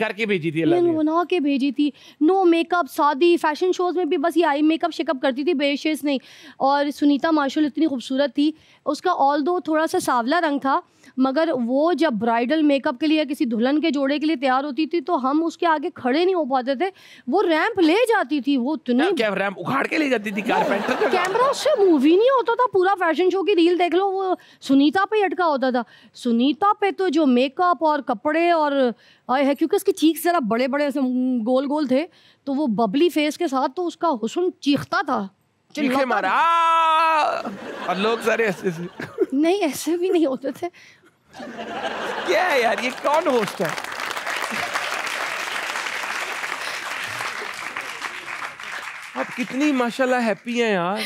Speaker 1: करके भेजी थी,
Speaker 2: बना के भेजी थी। नो मेकअप, सादी, फैशन शोज में भी बस ये आई मेकअप शेकअप करती थी, बेशेष नहीं। और सुनीता मार्शल इतनी खूबसूरत थी, उसका ऑल्दो थोड़ा सा सांवला रंग था, मगर वो जब ब्राइडल मेकअप के लिए किसी दुल्हन के जोड़े के लिए तैयार होती थी तो हम उसके आगे खड़े नहीं हो पाते थे। वो रैंप ले जाती थी, वो इतनी
Speaker 1: क्या रैंप उखाड़ के ले जाती थी? कारपेंटर
Speaker 2: कैमरा से मूवी नहीं होता था, पूरा फैशन शो की रील देख लो, वो सुनीता पे अटका होता था। सुनीता पे तो जो मेकअप और कपड़े और है, क्योंकि उसके चीक्स जरा बड़े बड़े ऐसे गोल गोल थे, तो वो बबली फेस के साथ तो उसका हुस्न चीखता था,
Speaker 1: चीखे मारा और लोग सारे ऐसे
Speaker 2: नहीं ऐसे भी नहीं होते थे।
Speaker 1: क्या है यार, ये कौन होस्ट है? आप कितनी माशाल्लाह हैप्पी हैं यार।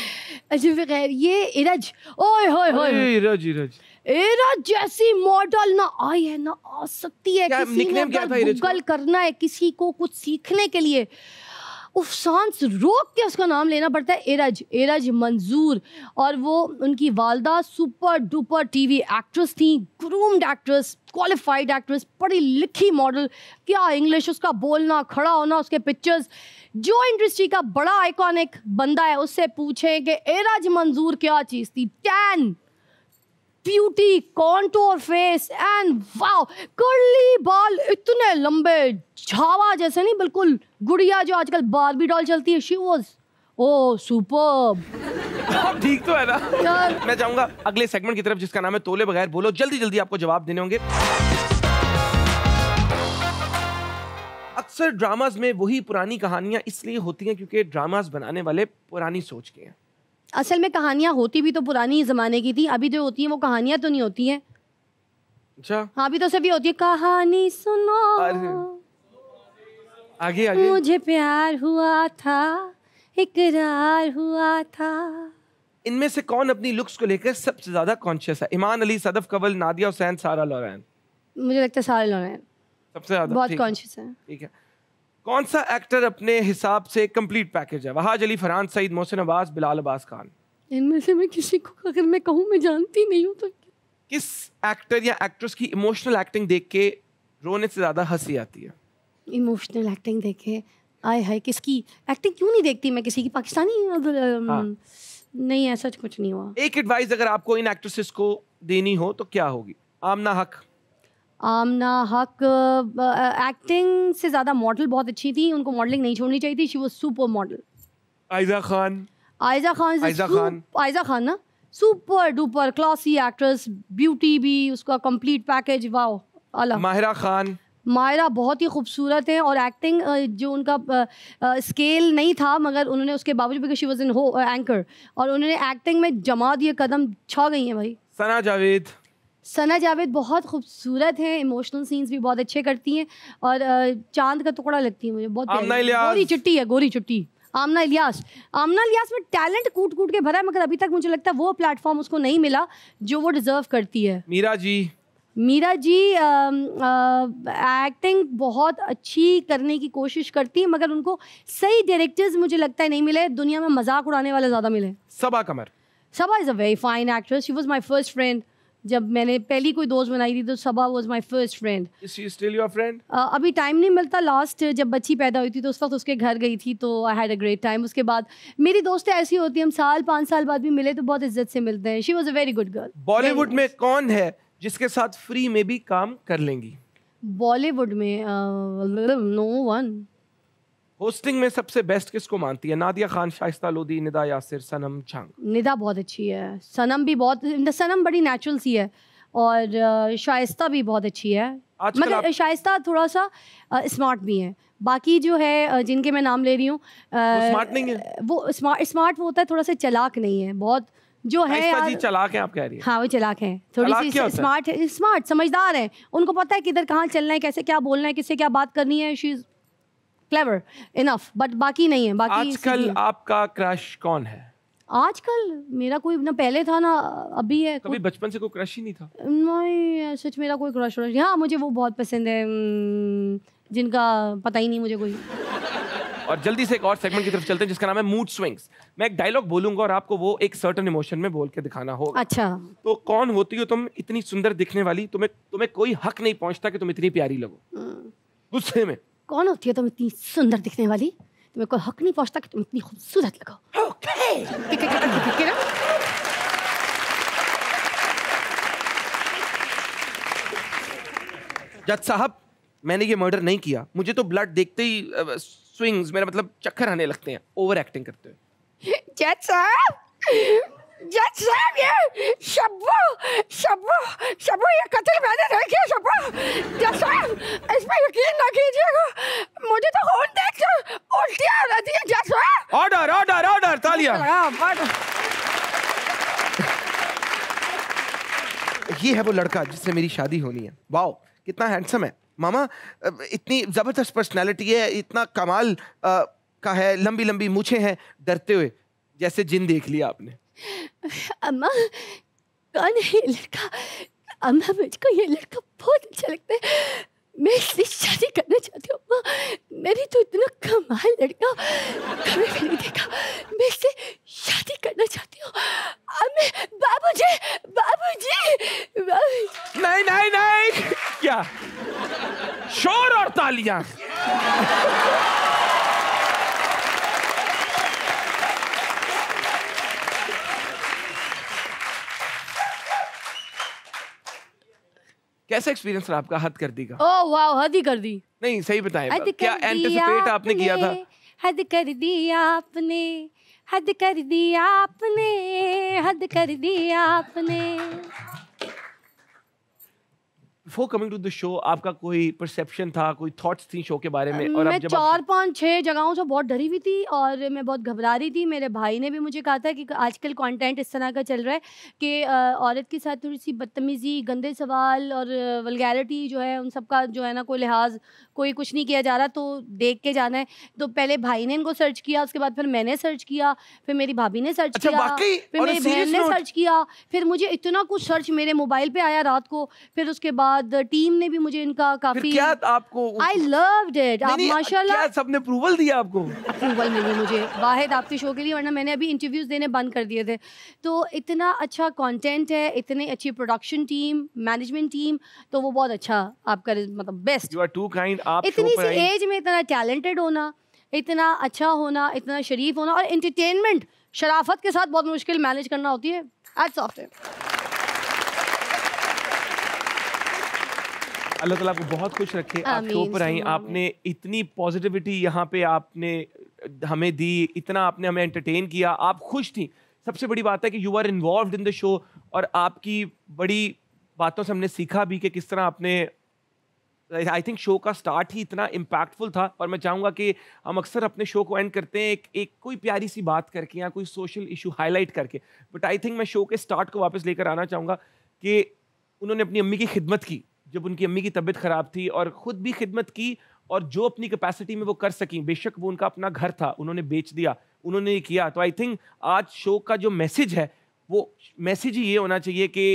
Speaker 2: अच्छा खैर, ये इरज, ओए होए होए, इरज जैसी मॉडल ना आई है ना आ सकती है। किसी ने गूगल करना है किसी को कुछ सीखने के लिए, सांस रोक के उसका नाम लेना पड़ता है, इरज मंजूर। और वो उनकी वालदा सुपर डुपर टीवी एक्ट्रेस थी, ग्रूम्ड एक्ट्रेस, क्वालिफाइड एक्ट्रेस, पढ़ी लिखी मॉडल। क्या इंग्लिश, उसका बोलना, खड़ा होना, उसके पिक्चर्स। जो इंडस्ट्री का बड़ा आइकॉनिक बंदा है उससे पूछें कि इरज मंजूर क्या चीज़ थी। Tan, beauty, contour face and wow, curly बाल इतने लंबे, झावा जैसे नहीं, बिल्कुल गुड़िया जो आजकल बारबी डॉल चलती है। She was superb.
Speaker 1: ठीक तो है ना यार। मैं चाहूंगा अगले सेगमेंट की तरफ जिसका नाम है तोले बगैर बोलो। जल्दी जल्दी आपको जवाब देने होंगे। अक्सर ड्रामाज में वही पुरानी कहानियां इसलिए होती हैं क्योंकि ड्रामाज बनाने वाले पुरानी सोच के हैं।
Speaker 2: असल में कहानियां होती भी तो पुरानी ज़माने की थी, अभी जो होती हैं वो कहानियां तो नहीं होती हैं।
Speaker 1: अच्छा
Speaker 2: हाँ, अभी तो सभी होती है कहानी सुनो,
Speaker 1: आगे आगे।
Speaker 2: मुझे प्यार हुआ था, इकरार हुआ था।
Speaker 1: इनमें से कौन अपनी लुक्स को लेकर सबसे ज्यादा कॉन्शियस है? ईमान अली, सदफ कवल, नादिया हुसैन, सारा लोरैन?
Speaker 2: मुझे लगता है सारा लोरैन
Speaker 1: सबसे ज्यादा
Speaker 2: बहुत कॉन्शियस है।
Speaker 1: ठीक है। कौन सा एक्टर अपने हिसाब से कंप्लीट पैकेज है? वहाज अली, फरहान सईद, मोहसिन अब्बास, बिलाल अब्बास खान?
Speaker 2: इनमें से मैं किसी को अगर मैं कहूँ मैं जानती नहीं हूँ तो।
Speaker 1: किस एक्टर या एक्ट्रेस की इमोशनल एक्टिंग देख के रोने से ज्यादा हंसी आती है?
Speaker 2: इमोशनल एक्टिंग देखे, आय हाय, किसकी एक्टिंग क्यों नहीं देखती मैं? किसी की पाकिस्तानी?
Speaker 1: हाँ।
Speaker 2: नहीं, ऐसा कुछ नहीं हुआ।
Speaker 1: एक एडवाइस अगर आपको इन एक्ट्रेसेस को देनी हो तो क्या होगी? आमना हक
Speaker 2: एक्टिंग से ज़्यादा मॉडल बहुत अच्छी थी, उनको मॉडलिंग नहीं छोड़नी चाहिए थी। She was supermodel.
Speaker 1: Ayeza Khan
Speaker 2: ना super duper classy actress, beauty भी उसका कंप्लीट पैकेज, वाओ आला। माहिरा बहुत ही खूबसूरत है, और एक्टिंग जो उनका स्केल नहीं था मगर उन्होंने उसके बावजूद, because she was in anchor, और उन्होंने एक्टिंग में जमा दिए कदम, छा गई हैं भाई। सना जावेद बहुत खूबसूरत हैं, इमोशनल सीन्स भी बहुत अच्छे करती हैं, और चांद का टुकड़ा लगती है मुझे बहुत। गोरी चिट्टी है, गोरी चिट्टी। आमना इलियास में टैलेंट कूट कूट के भरा है, मगर अभी तक मुझे लगता है वो प्लेटफॉर्म उसको नहीं मिला जो वो डिजर्व करती है। मीरा जी एक्टिंग बहुत अच्छी करने की कोशिश करती है, मगर उनको सही डायरेक्टर्स मुझे लगता है नहीं मिले, दुनिया में मजाक उड़ाने वाले ज़्यादा मिले। Saba is a very fine actress, she was my first friend. जब मैंने पहली कोई दोस्त बनाई थी तो Saba was my first friend.
Speaker 1: Is she still your friend?
Speaker 2: अभी टाइम नहीं मिलता। लास्ट जब बच्ची पैदा हुई थी तो उस वक्त उसके घर गई थी, तो I had a great time. उसके बाद मेरी दोस्तें ऐसी होती हैं, हम 5 साल बाद भी मिले तो बहुत इज्जत से मिलते हैं। She was a very good girl.
Speaker 1: Bollywood में कौन है जिसके साथ फ्री में भी काम कर लेंगी?
Speaker 2: बॉलीवुड में नो वन।
Speaker 1: होस्टिंग में सबसे बेस्ट किसको मानती है? नादिया खान, शाइस्ता लोधी, निदा यासिर, सनम झांग?
Speaker 2: निदा बहुत अच्छी है, सनम भी बहुत, सनम बड़ी नेचुरल सी है, और शाइस्ता भी बहुत अच्छी है, मगर शाइस्ता थोड़ा सा स्मार्ट भी है। बाकी जो है जिनके मैं नाम ले रही हूँ
Speaker 1: स्मार्ट नहीं है,
Speaker 2: वो स्मार्ट वो होता है, थोड़ा सा चालाक नहीं है बहुत जो है यार।
Speaker 1: चालाक है आप कह रही हैं?
Speaker 2: हाँ वो चालाक है, थोड़ी सी स्मार्ट समझदार है, उनको पता है किधर कहाँ चलना है, कैसे क्या बोलना है, किससे क्या बात करनी है। She is clever enough, but बाकी नहीं है। बाकी
Speaker 1: आजकल आपका क्रश कौन है?
Speaker 2: आजकल मेरा कोई ना पहले था ना अभी है।
Speaker 1: कभी बचपन से कोई क्रश ही नहीं था?
Speaker 2: नहीं सच मेरा कोई क्रश व्रश। हाँ मुझे वो बहुत पसंद है जिनका पता ही नहीं मुझे कोई।
Speaker 1: और जल्दी से एक और सेगमेंट की तरफ चलते हैं जिसका नाम है मूड स्विंग्स। मैं एक डायलॉग बोलूंगा और आपको वो एक सर्टेन इमोशन में बोल के दिखाना होगा।
Speaker 2: अच्छा।
Speaker 1: तो कौन होती हो तुम इतनी सुंदर दिखने वाली, तुम्हें कोई हक नहीं पहुंचता कि तुम इतनी प्यारी लगो। गुस्से में
Speaker 2: कौन होती है तुम इतनी सुंदर दिखने वाली, तुम्हें कोई हक नहीं पहुंचता कि तुम इतनी खूबसूरत लगो।
Speaker 1: जज साहब मैंने ये मर्डर नहीं किया, मुझे तो ब्लड देखते ही स्विंग्स, मेरा मतलब चक्कर आने लगते हैं ओवर एक्टिंग करते हुए।
Speaker 2: जज साहब ये शब्बू ये कत्ल मैंने नहीं किया। शब्बू जज साहब इस पे यकीन ना कीजिएगा, मुझे तो खून देख के उल्टियां आ रही है। जज साहब
Speaker 1: ऑर्डर ऑर्डर ऑर्डर, तालियां। ये है वो लड़का जिससे मेरी शादी होनी है। वाओ कितना हैंडसम है मामा, इतनी जबरदस्त पर्सनालिटी है, इतना कमाल का है, लंबी लंबी मूछें हैं, डरते हुए जैसे जिन देख लिया आपने।
Speaker 2: अम्मा कौन है ये लड़का? अम्मा मुझको ये लड़का बहुत अच्छा लगता है, मैं इससे शादी करना चाहती हूँ। अम्मा मैंने तो इतना कमाल लड़का कभी भी नहीं देखा, मैं इससे शादी करना चाहती हूँ। बाबूजी बाबूजी बाबूजी।
Speaker 1: नहीं नहीं नहीं, क्या शोर और तालियां। कैसा एक्सपीरियंस रहा आपका हद कर दी का?
Speaker 2: ओह वाह हद ही कर दी।
Speaker 1: नहीं सही बताएं, क्या एंटिसिपेट आपने किया था?
Speaker 2: हद कर दी आपने, हद कर दी आपने, हद कर दी आपने।
Speaker 1: Before coming to the show, आपका कोई परसेप्शन था, कोई थॉट्स थी शो के बारे में? और
Speaker 2: मैं 4-5-6 जगहों से बहुत डरी हुई थी और मैं बहुत घबरा रही थी। मेरे भाई ने भी मुझे कहा था कि आजकल कंटेंट इस तरह का चल रहा है कि औरत के साथ थोड़ी सी बदतमीज़ी, गंदे सवाल और वल्गैरिटी जो है उन सब का जो है ना कोई लिहाज, कोई कुछ नहीं किया जा रहा, तो देख के जाना है। तो पहले भाई ने इनको सर्च किया, उसके बाद फिर मैंने सर्च किया, फिर मेरी भाभी ने सर्च किया, फिर मेरी बहन ने सर्च किया, फिर मुझे इतना कुछ सर्च मेरे मोबाइल पे आया रात को, फिर उसके बाद टीम ने भी मुझे इनका काफी,
Speaker 1: क्या आपको
Speaker 2: आई लव्ड इट। आप माशाल्लाह,
Speaker 1: क्या सबने अप्रूवल दिया आपको?
Speaker 2: अप्रूवल मिली मुझे वाहिद आपके शो के लिए, वरना मैंने अभी इंटरव्यूज देने बंद कर दिए थे। तो इतना अच्छा कंटेंट है, इतनी अच्छी प्रोडक्शन टीम, मैनेजमेंट टीम, तो वो बहुत अच्छा आपका मतलब best.
Speaker 1: You are too kind. आप
Speaker 2: इतनी सी एज में इतना टैलेंटेड होना, इतना अच्छा होना, इतना शरीफ होना, और एंटरटेनमेंट शराफत के साथ बहुत मुश्किल मैनेज करना होती है। Hats off to.
Speaker 1: अल्लाह ताला आपको बहुत खुश रखे, आप शो पर आई, आपने इतनी पॉजिटिविटी यहाँ पे आपने हमें दी, इतना आपने हमें एंटरटेन किया, आप खुश थी। सबसे बड़ी बात है कि you are involved in the show, और आपकी बड़ी बातों से हमने सीखा भी कि किस तरह आपने, आई थिंक शो का स्टार्ट ही इतना इम्पैक्टफुल था। और मैं चाहूँगा कि हम अक्सर अपने शो को एंड करते हैं एक कोई प्यारी सी बात करके या कोई सोशल इशू हाईलाइट करके, बट आई थिंक मैं शो के स्टार्ट को वापस लेकर आना चाहूँगा कि उन्होंने अपनी अम्मी की खिदमत की जब उनकी अम्मी की तबीयत ख़राब थी, और ख़ुद भी खिदमत की, और जो अपनी कैपेसिटी में वो कर सकी, बेशक वो उनका अपना घर था, उन्होंने बेच दिया, उन्होंने ये किया। तो आई थिंक आज शो का जो मैसेज है वो मैसेज ही ये होना चाहिए कि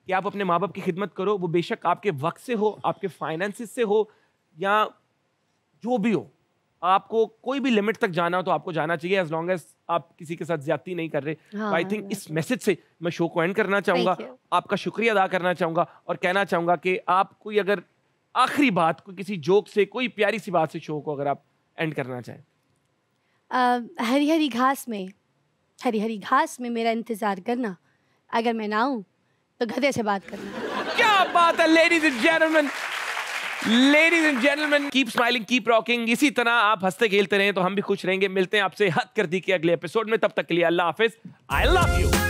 Speaker 1: आप अपने माँ बाप की खिदमत करो, वो बेशक आपके वक्त से हो, आपके फाइनेंसिस से हो, या जो भी हो, आपको कोई भी लिमिट तक जाना हो तो आपको जाना चाहिए, एज लॉन्ग एज आप किसी के साथ ज्यादती नहीं कर रहे। आई थिंक इस मैसेज से मैं शो को एंड करना चाहूँगा, आपका शुक्रिया अदा करना चाहूँगा, और कहना चाहूँगा कि आप कोई अगर आखिरी बात, कोई किसी जोक से, कोई प्यारी सी बात से शो को अगर आप एंड करना चाहें।
Speaker 2: हरी हरी घास में मेरा इंतज़ार करना, अगर मैं ना आऊँ तो गधे से बात करना।
Speaker 1: क्या बात है ladies and gentleman, ladies and gentleman, keep smiling, keep rocking. इसी तरह आप हंसते खेलते रहें तो हम भी खुश रहेंगे। मिलते हैं आपसे हद कर दी के अगले एपिसोड में, तब तक के लिए अल्लाह हाफिज, आई लव यू।